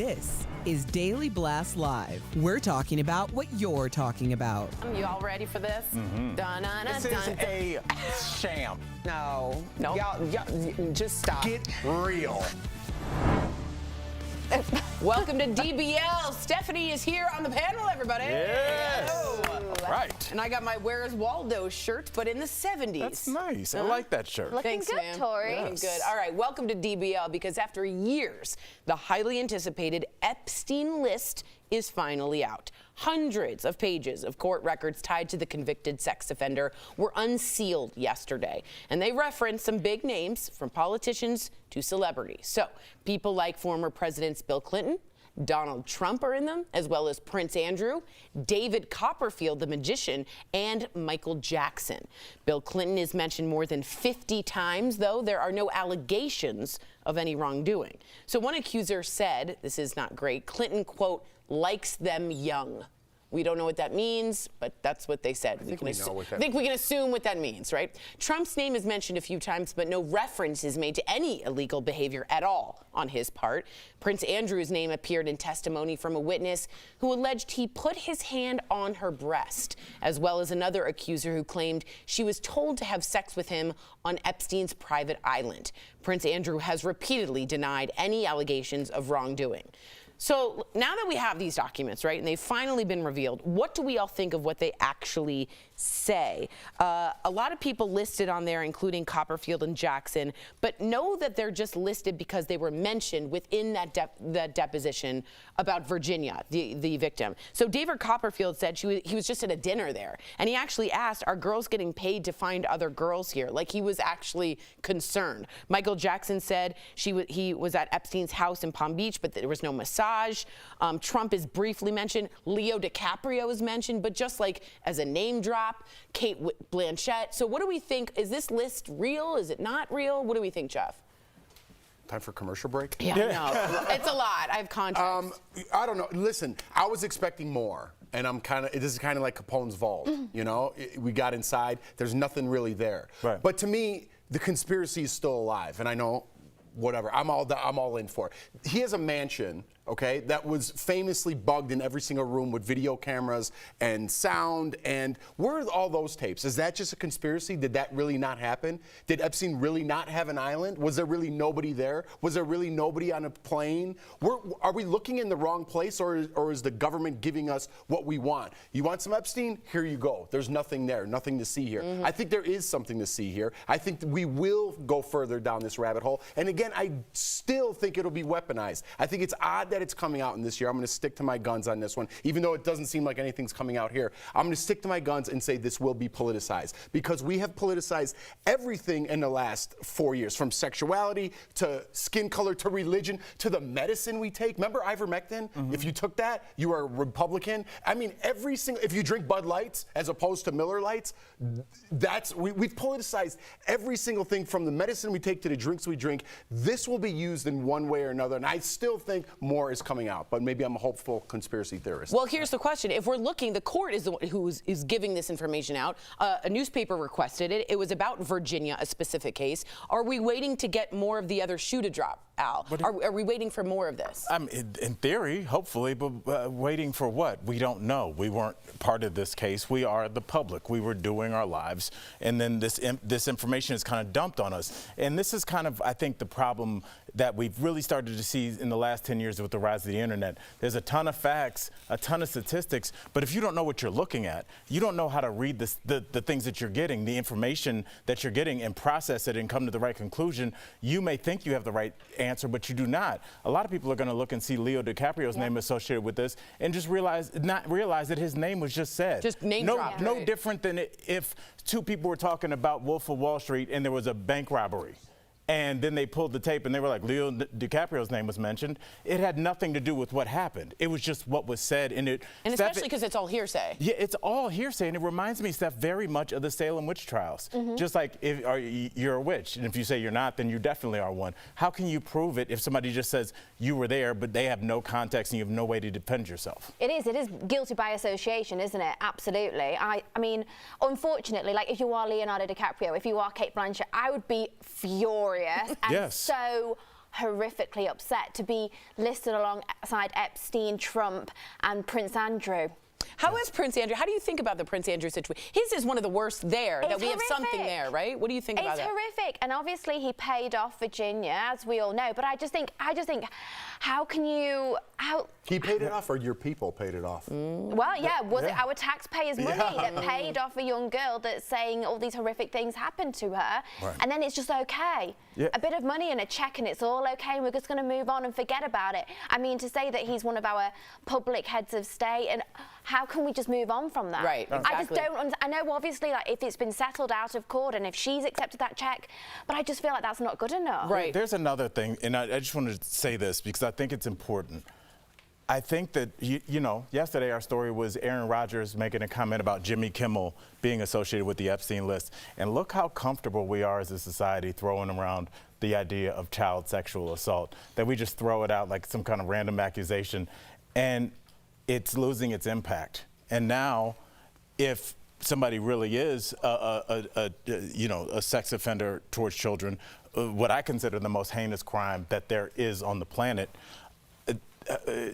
This is Daily Blast Live. We're talking about what you're talking about. You all ready for this? This is a sham. No. Y'all, Just stop. get real. Welcome to DBL. Stephanie is here on the panel, everybody. Yes. Hello. Right. And I got my Where's Waldo shirt, but in the 70s. That's nice. I like that shirt. Looking Thanks, good, ma'am. Tori. Looking good. All right, welcome to DBL, because after years, the highly anticipated Epstein list is finally out. Hundreds of pages of court records tied to the convicted sex offender were unsealed yesterday, and they reference some big names from politicians to celebrities. So people like former Presidents Bill Clinton, Donald Trump are in them, as well as Prince Andrew, David Copperfield, the magician, and Michael Jackson. Bill Clinton is mentioned more than 50 times, though there are no allegations of any wrongdoing. So one accuser said, this is not great, Clinton, quote, likes them young. We don't know what that means, but that's what they said. I think we can assume what that means, right? Trump's name is mentioned a few times, but no reference is made to any illegal behavior at all on his part. Prince Andrew's name appeared in testimony from a witness who alleged he put his hand on her breast, as well as another accuser who claimed she was told to have sex with him on Epstein's private island. Prince Andrew has repeatedly denied any allegations of wrongdoing. So now that we have these documents, right, and they've finally been revealed, what do we all think of what they actually say? A lot of people listed on there, including Copperfield and Jackson, but know that they're just listed because they were mentioned within that deposition about Virginia, the victim. So David Copperfield said he was just at a dinner there, and he actually asked, are girls getting paid to find other girls here? Like, he was actually concerned. Michael Jackson said he was at Epstein's house in Palm Beach, but there was no massage. Trump is briefly mentioned. Leo DiCaprio is mentioned, but just like as a name drop. Kate Blanchett. So what do we think? Is this list real? Is it not real? What do we think, Jeff? Time for commercial break? Yeah, I know. It's a lot. I have context. I don't know. Listen, I was expecting more. And this is kind of like Capone's vault, you know? We got inside. There's nothing really there. Right. But to me, the conspiracy is still alive. And I know, whatever, I'm all in for it. He has a mansion, okay, that was famously bugged in every single room with video cameras and sound. And where are all those tapes? Is that just a conspiracy? Did that really not happen? Did Epstein really not have an island? Was there really nobody there? Was there really nobody on a plane? Are we looking in the wrong place, or is the government giving us what we want? You want some Epstein? Here you go. There's nothing there, nothing to see here. I think there is something to see here. I think that we will go further down this rabbit hole. And again, I still think it'll be weaponized. I think it's odd that it's coming out in this year. I'm going to stick to my guns on this one, even though it doesn't seem like anything's coming out here. I'm going to stick to my guns and say this will be politicized, because we have politicized everything in the last 4 years, from sexuality to skin color to religion to the medicine we take. Remember ivermectin? If you took that, you are a Republican. I mean, if you drink Bud Lights as opposed to Miller Lights, we've politicized every single thing, from the medicine we take to the drinks we drink. This will be used in one way or another, and I still think more is coming out, but maybe I'm a hopeful conspiracy theorist. Well, here's the question. If we're looking, the court is the one who is giving this information out. A newspaper requested it. It was about Virginia, a specific case. Are we waiting to get more of the other shoe to drop, Al? Are we waiting for more of this? In theory, hopefully, but waiting for what? We don't know. We weren't part of this case. We are the public. We were doing our lives, and then this information is kind of dumped on us. And this is kind of, I think, the problem that we've really started to see in the last 10 years with the rise of the internet. There's a ton of facts, a ton of statistics, but if you don't know what you're looking at, you don't know how to read the things that you're getting, the information that you're getting, and process it and come to the right conclusion, you may think you have the right answer, but you do not. A lot of people are going to look and see Leo DiCaprio's name associated with this and just not realize that his name was just said. Just name dropped. No different than if two people were talking about Wolf of Wall Street and there was a bank robbery. And then they pulled the tape and they were like, Leo DiCaprio's name was mentioned. It had nothing to do with what happened. It was just what was said. And especially because it's all hearsay. Yeah, it's all hearsay. And it reminds me, Steph, very much of the Salem witch trials. Just like if you're a witch, and if you say you're not, then you definitely are one. How can you prove it if somebody just says you were there, but they have no context and you have no way to defend yourself? It is guilty by association, isn't it? Absolutely. I mean, unfortunately, like if you are Leonardo DiCaprio, if you are Kate Blanchett, I would be furious and so horrifically upset to be listed alongside Epstein, Trump, and Prince Andrew. How is Prince Andrew? How do you think about the Prince Andrew situation? His is one of the worst there, that we have something there, right? What do you think about that? It's horrific, and obviously he paid off Virginia, as we all know. But I just think, how can you? He paid it off, or your people paid it off? Well, yeah, was it our taxpayers' money that paid off a young girl that's saying all these horrific things happened to her, and then it's just okay? A bit of money and a check, and it's all okay, and we're just going to move on and forget about it. I mean, to say that he's one of our public heads of state, and how can we just move on from that? Right, exactly. I just don't. I know, obviously, like if it's been settled out of court, and if she's accepted that check, but I just feel like that's not good enough. Right. There's another thing, and I just wanted to say this because I think it's important. I think that, you know, yesterday our story was Aaron Rodgers making a comment about Jimmy Kimmel being associated with the Epstein list. And look how comfortable we are as a society throwing around the idea of child sexual assault, that we just throw it out like some kind of random accusation. And it's losing its impact. And now, if somebody really is a sex offender towards children, what I consider the most heinous crime that there is on the planet,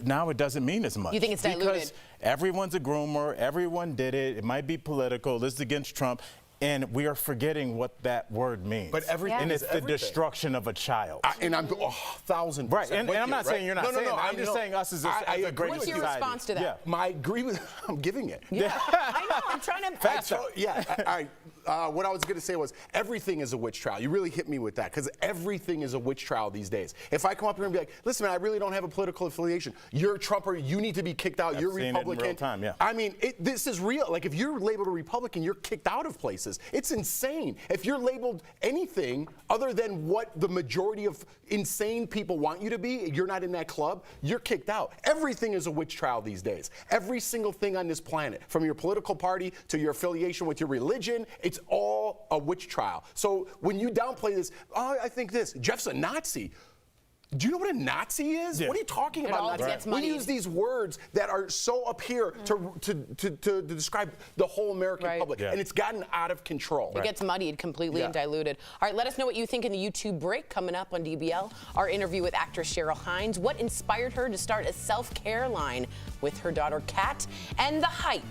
now it doesn't mean as much. You think it's diluted? Because everyone's a groomer, everyone did it, it might be political, this is against Trump, and we are forgetting what that word means. But everything and is it's the destruction of a child. And I'm 1,000% right, and I'm not saying you're not saying that. I'm just saying us as a great society. What's your response to that? Yeah. My agree with, I'm giving it. Yeah, I know, I'm trying to... Fast. Yeah, what I was going to say was everything is a witch trial. You really hit me with that because everything is a witch trial these days. If I come up here and be like, listen, man, I really don't have a political affiliation. You're a Trumper. You need to be kicked out. You're Republican. It in real time, yeah. I mean, this is real. Like if you're labeled a Republican, you're kicked out of places. It's insane. If you're labeled anything other than what the majority of insane people want you to be, you're not in that club, you're kicked out. Everything is a witch trial these days. Every single thing on this planet, from your political party to your affiliation with your religion, it's all a witch trial. So when you downplay this, oh, I think this, Jeff's a Nazi. Do you know what a Nazi is? Yeah. What are you talking about? Nazi? We use these words that are so up here to describe the whole American public, and it's gotten out of control. It gets muddied completely and diluted. All right, let us know what you think in the YouTube break coming up on DBL. Our interview with actress Cheryl Hines, what inspired her to start a self-care line with her daughter Kat, and the hype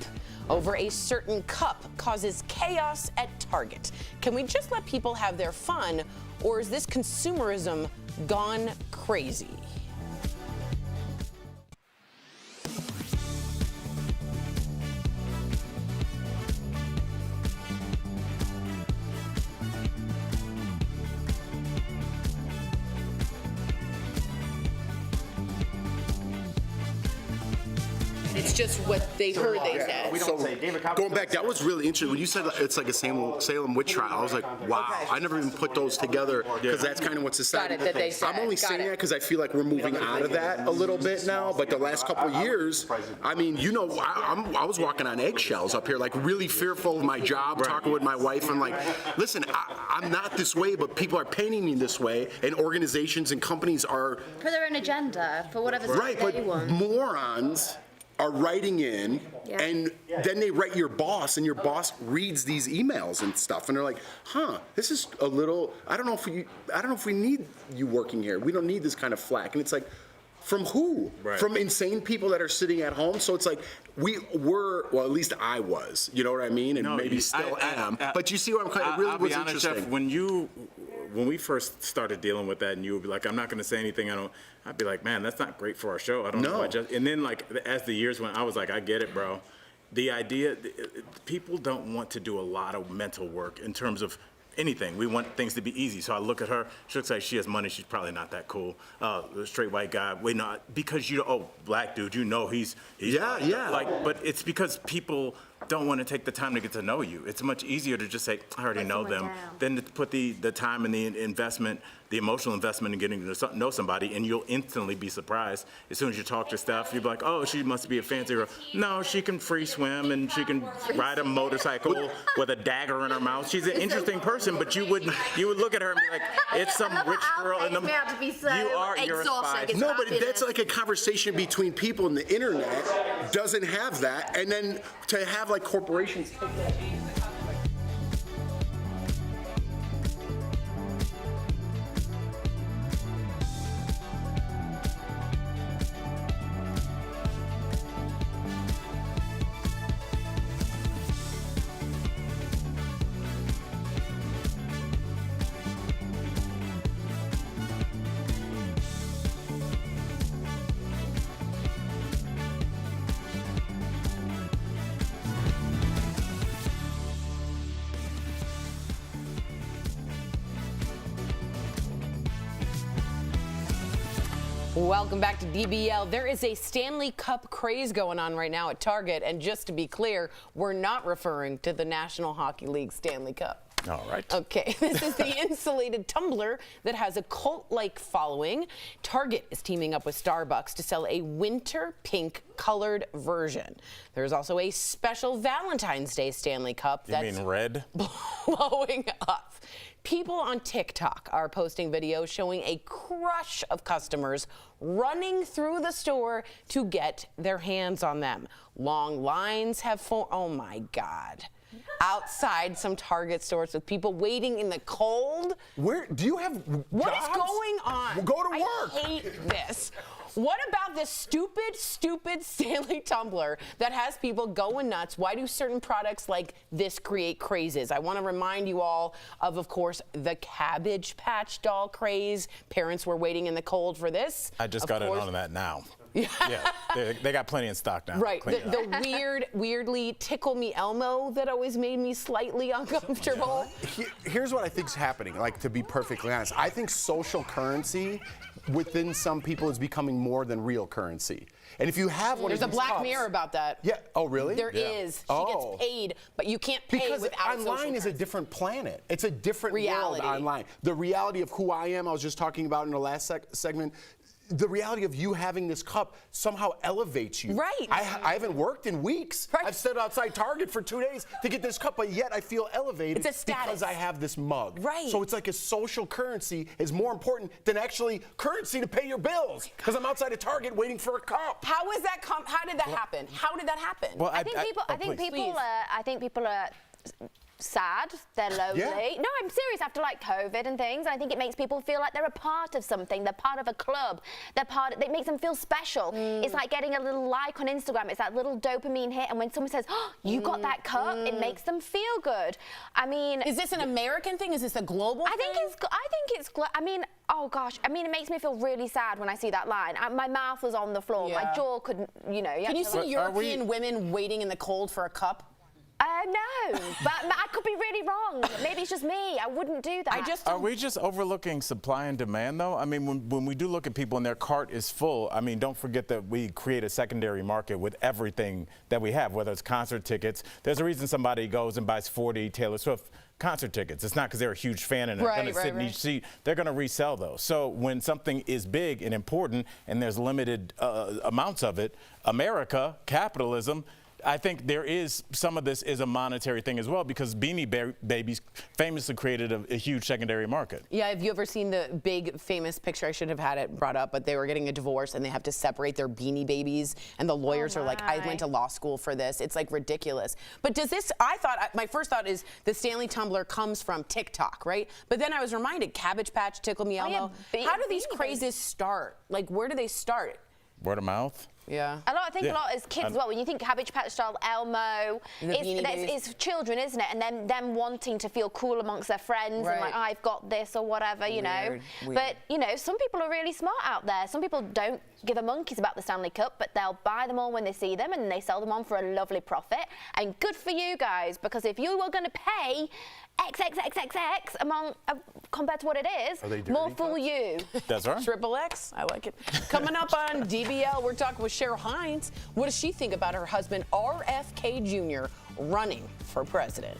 over a certain cup causes chaos at Target. Can we just let people have their fun, or is this consumerism gone crazy? It's just what they heard they said. So going back, that was really interesting. When you said it's like a Salem witch trial, I was like, wow, I never even put those together because that's kind of what society. Got it, that they said. I'm only saying that because I feel like we're moving out of that a little bit now. But the last couple of years, I mean, you know, I was walking on eggshells up here, like really fearful of my job, talking with my wife, and like, listen, I'm not this way, but people are painting me this way, and organizations and companies are For their own agenda, for whatever right, they but want. morons are writing in, and then they write your boss, and your boss reads these emails and stuff, and they're like, "Huh, this is a little. I don't know if we need you working here. We don't need this kind of flack." And it's like, from who? Right. From insane people that are sitting at home. So it's like we were. Well, at least I was. You know what I mean? And maybe still am. But you see what I'm saying? It really I'll was be honest, interesting. Jeff, when we first started dealing with that, and you would be like, "I'm not going to say anything. I'd be like, man, that's not great for our show. I don't know. And then, like, as the years went, I was like, I get it, bro. The idea, people don't want to do a lot of mental work in terms of anything. We want things to be easy. So I look at her. She looks like she has money. She's probably not that cool. The straight white guy. Wait, not because black dude. You know he's yeah. Like, but it's because people don't want to take the time to get to know you. It's much easier to just say, I already know them, than to put the time and the investment, the emotional investment in getting to know somebody, and you'll instantly be surprised. As soon as you talk to Steph, you'll be like, oh, she must be a fancy girl. No, she can free swim, and she can ride a motorcycle with a dagger in her mouth. She's an interesting person, but you would look at her and be like, it's some rich girl in the... You're exhausted. No, but that's like a conversation between people, and the internet doesn't have that. And then to have like corporations take that. Welcome back to DBL. There is a Stanley Cup craze going on right now at Target, and just to be clear, we're not referring to the National Hockey League Stanley Cup. All right. Okay, this is the insulated tumbler that has a cult-like following. Target is teaming up with Starbucks to sell a winter pink colored version. There's also a special Valentine's Day Stanley Cup You mean red? blowing up. People on TikTok are posting videos showing a crush of customers running through the store to get their hands on them. Long lines have formed. Oh my God. Outside some Target stores with people waiting in the cold. Where do you have What jobs? is going on? Well, go to work. I hate this. What about this stupid Stanley tumbler that has people going nuts? Why do certain products like this create crazes? I want to remind you all of course, the Cabbage Patch doll craze. Parents were waiting in the cold for this. I just got in on that now. Yeah, they got plenty in stock now. Right, the weirdly Tickle Me Elmo that always made me slightly uncomfortable. Here's what I think's happening, like, to be perfectly honest. I think social currency within some people is becoming more than real currency. And if you have one There's of a these Black cups, Mirror about that. Yeah. Oh, really? There is. She gets paid, but you can't pay because without social online is a currency. different planet. It's a different Reality. world online. The reality of who I am, I was just talking about in the last segment. The reality of you having this cup somehow elevates you. Right. I haven't worked in weeks. Right. I've stood outside Target for 2 days to get this cup, but yet I feel elevated It's a status. because I have this mug. Right. So it's like a social currency is more important than actually currency to pay your bills because I'm outside of Target waiting for a cup. How is that? How did that happen? How did that happen? Well, I think people are sad, they're lonely. Yeah. No, I'm serious, after like COVID and things. I think it makes people feel like they're a part of something, they're part of a club, it makes them feel special. It's like getting a little like on Instagram, it's that little dopamine hit, and when someone says, oh, you got that cup, it makes them feel good. I mean, is this an American thing? Is this a global thing? I mean, oh gosh, I mean, it makes me feel really sad when I see that line. My mouth was on the floor, my jaw couldn't, you know. Can you see European women waiting in the cold for a cup? No, but I could be really wrong. Maybe it's just me. I wouldn't do that. Are we just overlooking supply and demand, though? I mean, when we do look at people and their cart is full, I mean, don't forget that we create a secondary market with everything that we have, whether it's concert tickets. There's a reason somebody goes and buys 40 Taylor Swift concert tickets. It's not because they're a huge fan and they're going to sit in each seat. They're going to resell those. So when something is big and important and there's limited amounts of it, America, capitalism, I think there is some of this is a monetary thing as well because Beanie Babies famously created a huge secondary market. Yeah, have you ever seen the big famous picture? I should have had it brought up, but they were getting a divorce and they have to separate their Beanie Babies and the lawyers are like, I went to law school for this. It's like ridiculous. But does this, my first thought is the Stanley tumbler comes from TikTok, right? But then I was reminded, Cabbage Patch, Tickle Me Elmo. How do these crazes start? Like, where do they start? Word of mouth. Yeah. I think a lot as kids as well. When you think Cabbage Patch doll, Elmo, it's children, isn't it? And then them wanting to feel cool amongst their friends and like, I've got this or whatever, you know. But, you know, some people are really smart out there. Some people don't give a monkeys about the Stanley Cup, but they'll buy them all when they see them and they sell them on for a lovely profit. And good for you guys, because if you were going to pay XXXXX compared to what it is, more fool you. That's right. Triple X, I like it. Coming up on DBL, we're talking with Cheryl Hines. What does she think about her husband, RFK Jr., running for president?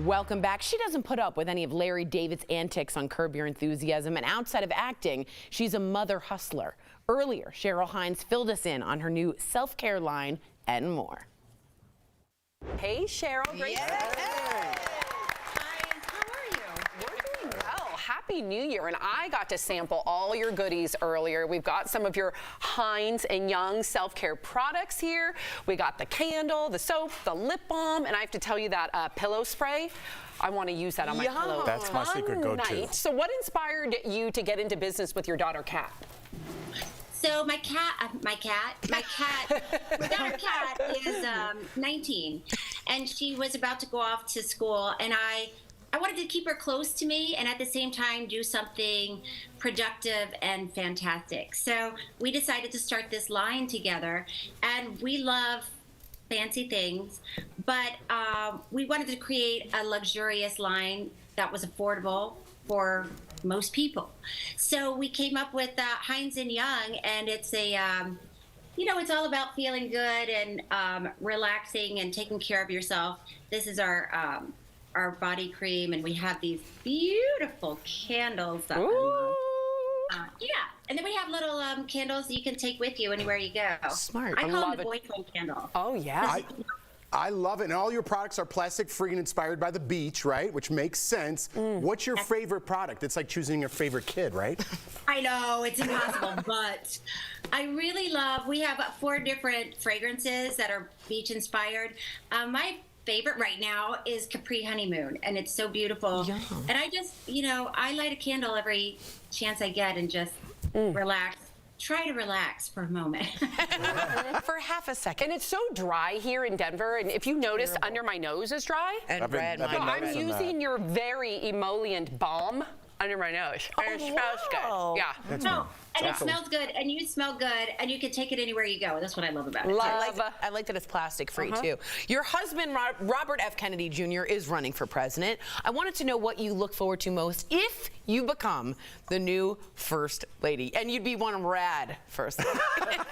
Welcome back. She doesn't put up with any of Larry David's antics on Curb Your Enthusiasm, and outside of acting, she's a mother hustler. Earlier, Cheryl Hines filled us in on her new self-care line and more. Hey, Cheryl. Great to see you. Happy New Year, and I got to sample all your goodies earlier. We've got some of your Hines and Young self-care products here. We got the candle, the soap, the lip balm, and I have to tell you that pillow spray, I want to use that on my pillow. That's my secret go-to. So what inspired you to get into business with your daughter, Kat? So my daughter Kat is 19, and she was about to go off to school, and I wanted to keep her close to me and at the same time do something productive and fantastic. So we decided to start this line together, and we love fancy things, but we wanted to create a luxurious line that was affordable for most people. So we came up with Hines and Young, and it's a it's all about feeling good and relaxing and taking care of yourself. This is our body cream, and we have these beautiful candles that and then we have little candles that you can take with you anywhere you go. Smart. I call them the boyfriend candle. Oh yeah. I love it, and all your products are plastic-free and inspired by the beach, right? Which makes sense. What's your favorite product? It's like choosing your favorite kid, right? I know, it's impossible, but I really love, we have 4 different fragrances that are beach-inspired. My favorite right now is Capri Honeymoon, and it's so beautiful. Yeah. And I just, I light a candle every chance I get and just relax. Try to relax for a moment. For half a second. And it's so dry here in Denver, and if you notice, under my nose is dry. And red. I'm using your very emollient balm under my nose. And it smells good. Yeah. And it smells good, and you smell good, and you can take it anywhere you go. That's what I love about it. I like that it's plastic-free, too. Your husband, Robert F. Kennedy Jr., is running for president. I wanted to know what you look forward to most if you become the new First Lady. And you'd be one rad First Lady.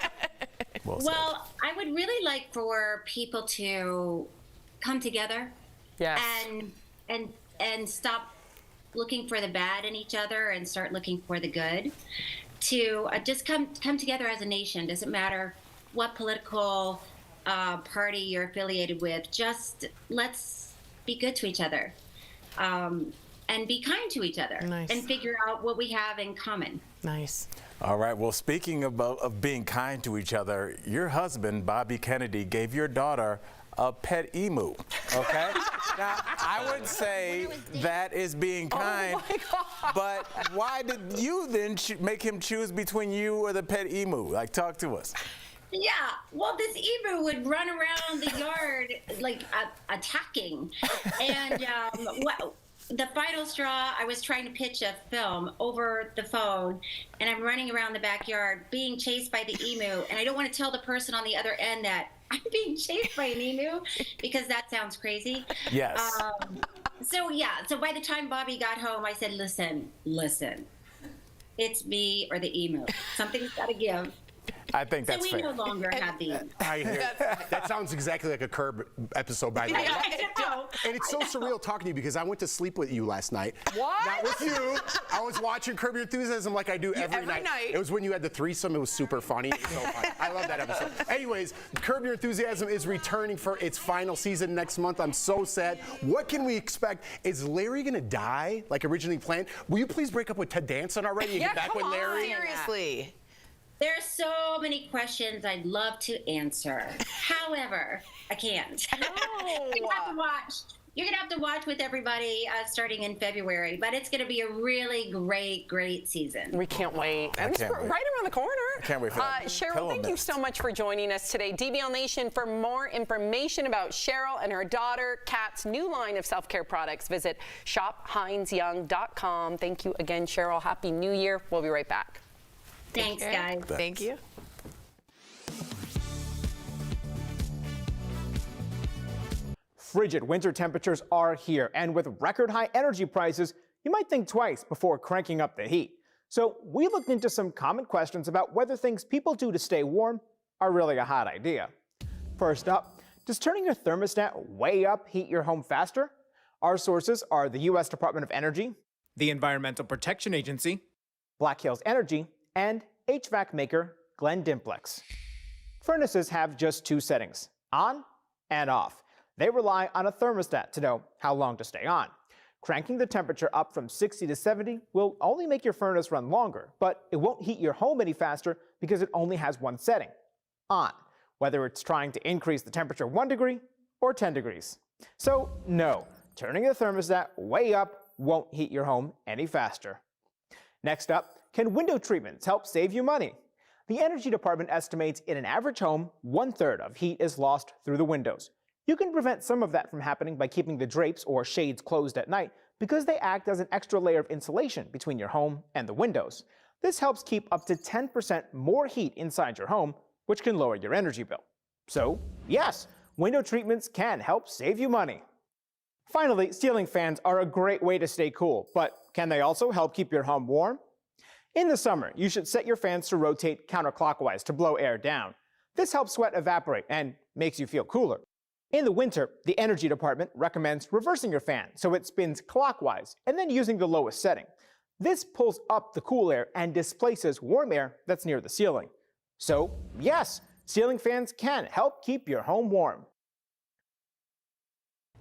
Well, I would really like for people to come together and stop looking for the bad in each other and start looking for the good. To just come together as a nation. Doesn't matter what political party you're affiliated with. Just let's be good to each other and be kind to each other and figure out what we have in common. Nice. All right. Well, speaking of being kind to each other, your husband, Bobby Kennedy, gave your daughter a pet emu, okay? Now, I would say that is being kind, but why did you then make him choose between you or the pet emu? Like, talk to us. Yeah, well, this emu would run around the yard, like, attacking. And the final straw, I was trying to pitch a film over the phone, and I'm running around the backyard being chased by the emu, and I don't want to tell the person on the other end that I'm being chased by an emu because that sounds crazy. Yes. So by the time Bobby got home, I said, listen, it's me or the emu. Something's got to give. I think that's fair. So we no longer have the. I hear that sounds exactly like a Curb episode, by the way. And it's so surreal talking to you because I went to sleep with you last night. What? Not with you. I was watching Curb Your Enthusiasm like I do every night. It was when you had the threesome. It was super funny. It was so funny. I love that episode. Anyways, Curb Your Enthusiasm is returning for its final season next month. I'm so sad. What can we expect? Is Larry going to die like originally planned? Will you please break up with Ted Danson already and get back with Larry? Seriously. There are so many questions I'd love to answer. However, I can't. You're gonna have to watch with everybody starting in February, but it's gonna be a really great season. We can't wait. And it's right around the corner. I can't wait for that. Cheryl, thank you so much for joining us today. DBL Nation, for more information about Cheryl and her daughter Kat's new line of self-care products, visit shophinesyoung.com. Thank you again, Cheryl. Happy New Year. We'll be right back. Thanks, guys. Thank you. Frigid winter temperatures are here, and with record high energy prices, you might think twice before cranking up the heat. So we looked into some common questions about whether things people do to stay warm are really a hot idea. First up, does turning your thermostat way up heat your home faster? Our sources are the U.S. Department of Energy, the Environmental Protection Agency, Black Hills Energy, and HVAC maker Glen Dimplex. Furnaces have just two settings, on and off. They rely on a thermostat to know how long to stay on. Cranking the temperature up from 60 to 70 will only make your furnace run longer, but it won't heat your home any faster because it only has one setting, on, whether it's trying to increase the temperature 1 degree or 10 degrees. So no, turning the thermostat way up won't heat your home any faster. Next up, can window treatments help save you money? The Energy Department estimates in an average home, 1/3 of heat is lost through the windows. You can prevent some of that from happening by keeping the drapes or shades closed at night because they act as an extra layer of insulation between your home and the windows. This helps keep up to 10% more heat inside your home, which can lower your energy bill. So, yes, window treatments can help save you money. Finally, ceiling fans are a great way to stay cool, but can they also help keep your home warm? In the summer, you should set your fans to rotate counterclockwise to blow air down. This helps sweat evaporate and makes you feel cooler. In the winter, the Energy Department recommends reversing your fan so it spins clockwise and then using the lowest setting. This pulls up the cool air and displaces warm air that's near the ceiling. So, yes, ceiling fans can help keep your home warm.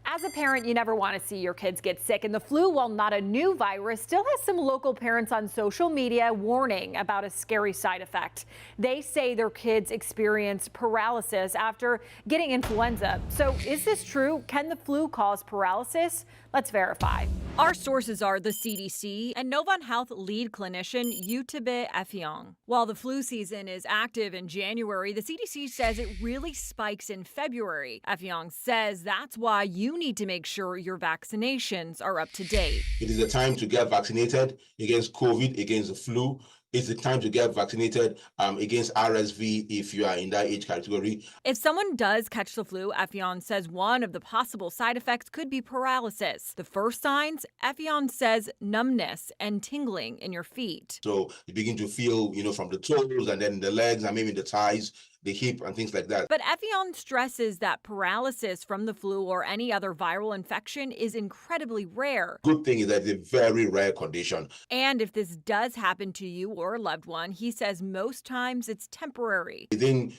As a parent, you never want to see your kids get sick, and the flu, while not a new virus, still has some local parents on social media warning about a scary side effect. They say their kids experienced paralysis after getting influenza. So is this true? Can the flu cause paralysis? Let's verify. Our sources are the CDC and Novant Health lead clinician Utibe Effiong. While the flu season is active in January, the CDC says it really spikes in February. Effiong says that's why you need to make sure your vaccinations are up to date. It is the time to get vaccinated against COVID, against the flu. It's the time to get vaccinated against RSV if you are in that age category. If someone does catch the flu, Effiong says one of the possible side effects could be paralysis. The first signs, Effiong says numbness and tingling in your feet. So you begin to feel, from the toes and then the legs and maybe the thighs, the hip and things like that. But Effiong stresses that paralysis from the flu or any other viral infection is incredibly rare. Good thing is that it's a very rare condition. And if this does happen to you or a loved one, he says most times it's temporary. Within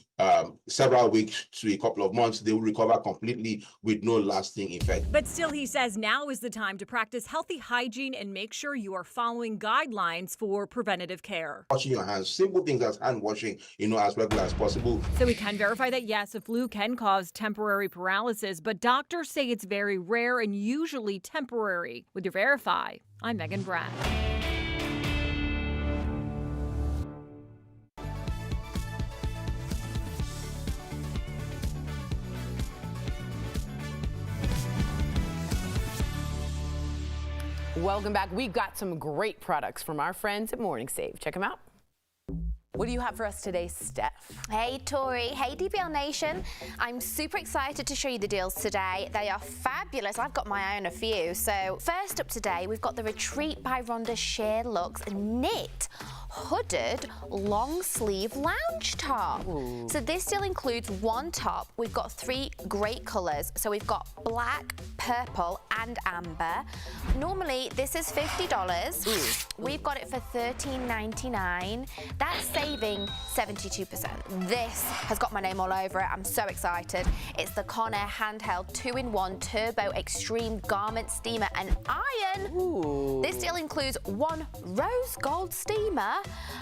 several weeks to a couple of months, they will recover completely with no lasting effect. But still, he says now is the time to practice healthy hygiene and make sure you are following guidelines for preventative care. Washing your hands, simple things as hand washing, as regular as possible. So we can verify that yes, a flu can cause temporary paralysis, but doctors say it's very rare and usually temporary. With your Verify, I'm Megan Brad. Welcome back. We've got some great products from our friends at Morning Save. Check them out. What do you have for us today, Steph? Hey, Tori. Hey, DBL Nation. I'm super excited to show you the deals today. They are fabulous. I've got my eye on a few. So first up today, we've got the Retreat by Rhonda Sheer Luxe Knit hooded long sleeve lounge top. Ooh. So this still includes one top. We've got 3 great colors. So we've got black, purple and amber. Normally this is $50. Ooh. We've got it for $13.99. That's saving 72%. This has got my name all over it. I'm so excited. It's the Conair handheld 2-in-1 turbo extreme garment steamer and iron. Ooh. This deal includes 1 rose gold steamer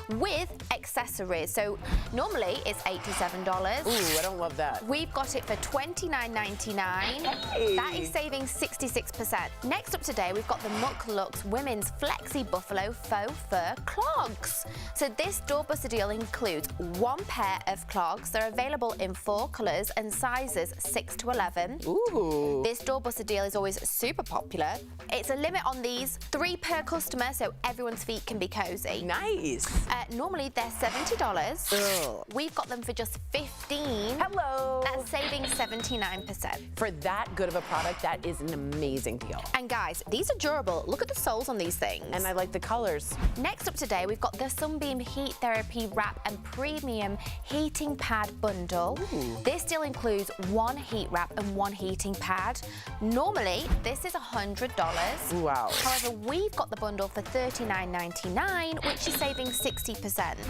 with accessories. So normally it's $87. Ooh, I don't love that. We've got it for $29.99. Hey. That is saving 66%. Next up today, we've got the Muck Lux Women's Flexi Buffalo Faux Fur Clogs. So this doorbuster deal includes 1 pair of clogs. They're available in 4 colors and sizes 6 to 11. Ooh. This doorbuster deal is always super popular. It's a limit on these, 3 per customer, so everyone's feet can be cozy. Nice. these? Normally they're $70. Ugh. We've got them for just $15. Hello. That's saving 79%. For that good of a product, that is an amazing deal. And guys, these are durable. Look at the soles on these things. And I like the colors. Next up today, we've got the Sunbeam Heat Therapy Wrap and Premium Heating Pad Bundle. Ooh. This deal includes 1 heat wrap and 1 heating pad. Normally, this is $100. Wow. However, we've got the bundle for $39.99, which is saving 60%.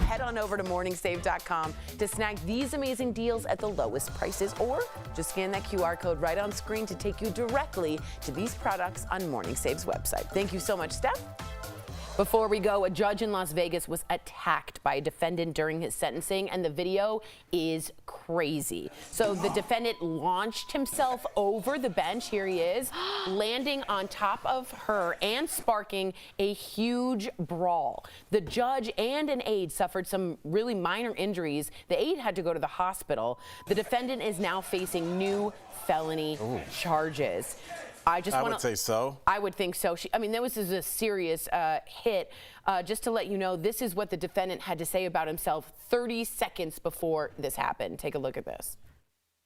Head on over to morningsave.com to snag these amazing deals at the lowest prices, or just scan that QR code right on screen to take you directly to these products on Morning Save's website. Thank you so much, Steph. Before we go, a judge in Las Vegas was attacked by a defendant during his sentencing, and the video is crazy. So the defendant launched himself over the bench, here he is, landing on top of her and sparking a huge brawl. The judge and an aide suffered some really minor injuries. The aide had to go to the hospital. The defendant is now facing new felony charges. I would say so. I would think so. This is a serious hit. Just to let you know, this is what the defendant had to say about himself 30 seconds before this happened. Take a look at this.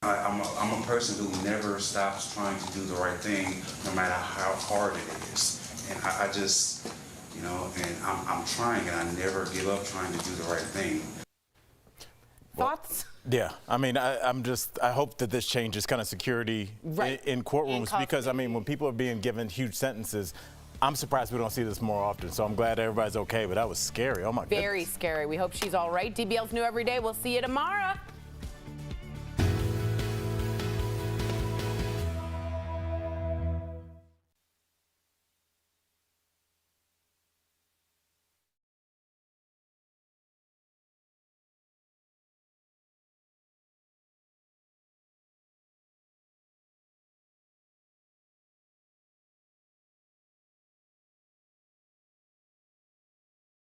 I'm a person who never stops trying to do the right thing, no matter how hard it is. And I just, and I'm trying, and I never give up trying to do the right thing. Thoughts? Yeah, I hope that this changes kind of security in courtrooms, because when people are being given huge sentences, I'm surprised we don't see this more often. So I'm glad everybody's okay, but that was scary. Oh my goodness. Very scary. We hope she's all right. DBL's new every day. We'll see you tomorrow.